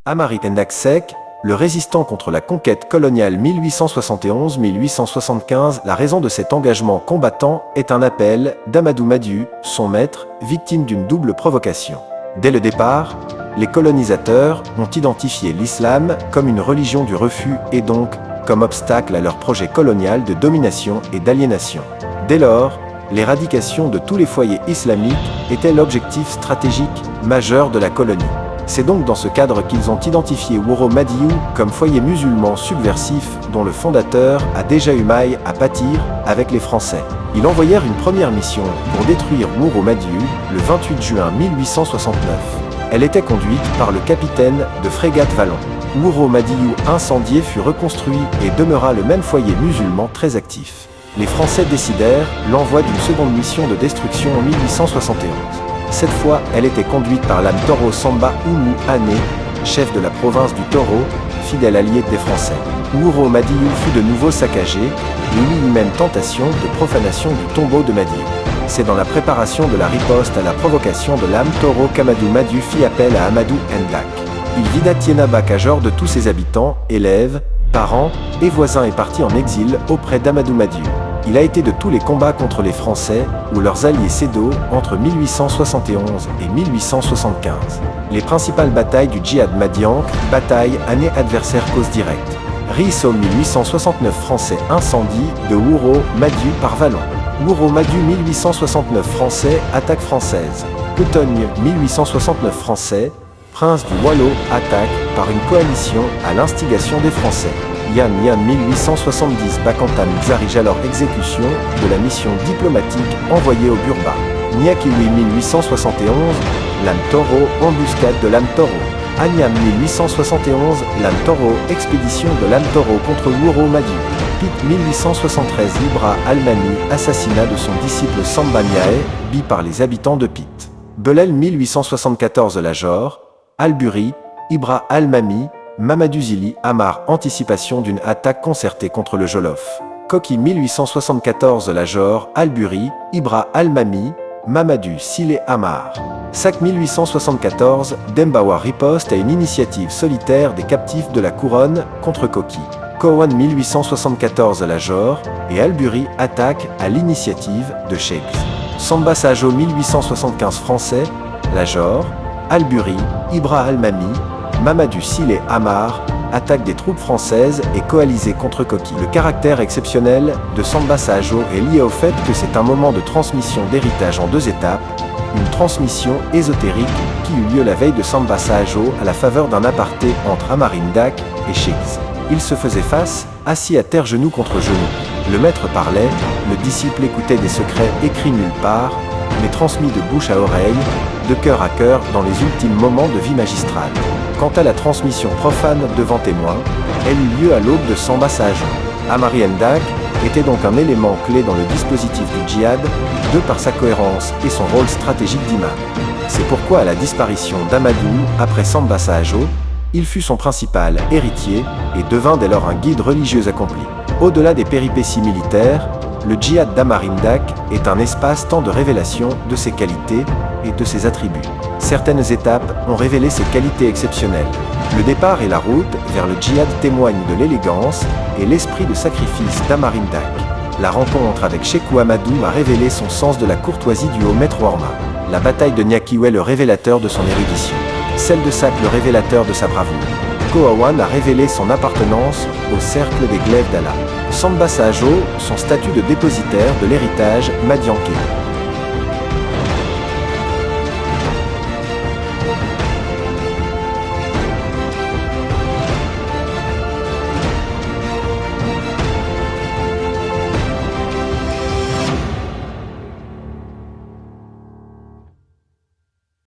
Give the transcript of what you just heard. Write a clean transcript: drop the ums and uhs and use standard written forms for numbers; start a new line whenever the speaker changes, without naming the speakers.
Amari Ndak Seck, le résistant contre la conquête coloniale 1871-1875. La raison de cet engagement combattant est un appel d'Amadou Madiu, son maître, victime d'une double provocation. Dès le départ, les colonisateurs ont identifié l'islam comme une religion du refus et donc comme obstacle à leur projet colonial de domination et d'aliénation. Dès lors, l'éradication de tous les foyers islamiques était l'objectif stratégique majeur de la colonie. C'est donc dans ce cadre qu'ils ont identifié Wuro Madiu comme foyer musulman subversif dont le fondateur a déjà eu maille à pâtir avec les Français. Ils envoyèrent une première mission pour détruire Wuro Madiu le 28 juin 1869. Elle était conduite par le capitaine de frégate Vallon. Wuro Madiu incendié fut reconstruit et demeura le même foyer musulman très actif. Les Français décidèrent l'envoi d'une seconde mission de destruction en 1871. Cette fois, elle était conduite par l'âme Toro Samba Oumou Ané, chef de la province du Toro, fidèle allié des Français. Wuro Madiu fut de nouveau saccagé, et il y eut même tentation de profanation du tombeau de Madiu. C'est dans la préparation de la riposte à la provocation de l'âme Toro qu'Amadou Madiu fit appel à Amadou Ndak. Il vida Tiénaba Kajor de tous ses habitants, élèves, parents et voisins et partit en exil auprès d'Amadou Madiu. Il a été de tous les combats contre les Français ou leurs alliés Sédo entre 1871 et 1875. Les principales batailles du djihad Madiank, bataille année adversaire cause directe. Risso 1869 Français incendie de Wuro Madiu par Vallon. Wuro Madiu 1869 Français attaque française. Cotogne 1869 Français, prince du Wallo attaque par une coalition à l'instigation des Français. Yan 1870 Bakantam Xarij alors exécution de la mission diplomatique envoyée au Burba. Nyakiwi 1871 Lame Toro embuscade de Lame Toro. Anyam 1871 Lame Toro expédition de Lame Toro contre Wuro Madiu. Pit 1873 Ibra Almani assassinat de son disciple Samba Niae, bi par les habitants de Pit. Belel 1874 Lajor, Alburi, Ibra Almami, Mamadou Zili Amar anticipation d'une attaque concertée contre le Jolof. Koki 1874 Lajor, Alburi, Ibra Almami, Mamadou Sile Amar. Sac 1874 Dembawa riposte à une initiative solitaire des captifs de la couronne contre Koki. Kowan 1874 Lajor et Alburi attaquent à l'initiative de Sheikhs. Samba Sajo 1875 Français, Lajor, Alburi, Ibra Almami, Mamadou Sile Amar, attaque des troupes françaises et coalisées contre Koki. Le caractère exceptionnel de Samba Sajo est lié au fait que c'est un moment de transmission d'héritage en deux étapes, une transmission ésotérique qui eut lieu la veille de Samba Sajo à la faveur d'un aparté entre Amari Ndak et Sheikhs. Il se faisait face, assis à terre genou contre genou. Le maître parlait, le disciple écoutait des secrets écrits nulle part, mais transmis de bouche à oreille, de cœur à cœur dans les ultimes moments de vie magistrale. Quant à la transmission profane devant témoins, elle eut lieu à l'aube de Samba Sajo. Amari Ndak était donc un élément clé dans le dispositif du djihad, de par sa cohérence et son rôle stratégique d'imam. C'est pourquoi à la disparition d'Amadou après Samba Sajo, il fut son principal héritier et devint dès lors un guide religieux accompli. Au-delà des péripéties militaires, le djihad d'Amari Ndak est un espace tant de révélation de ses qualités et de ses attributs. Certaines étapes ont révélé ses qualités exceptionnelles. Le départ et la route vers le djihad témoignent de l'élégance et l'esprit de sacrifice d'Amari Ndak. La rencontre avec Sékou Amadou a révélé son sens de la courtoisie du haut maître Warma. La bataille de Nyakiwe le révélateur de son érudition. Celle de Sac le révélateur de sa bravoure. Koawan a révélé son appartenance au cercle des glaives d'Allah. Samba Sajo, son statut de dépositaire de l'héritage madianké.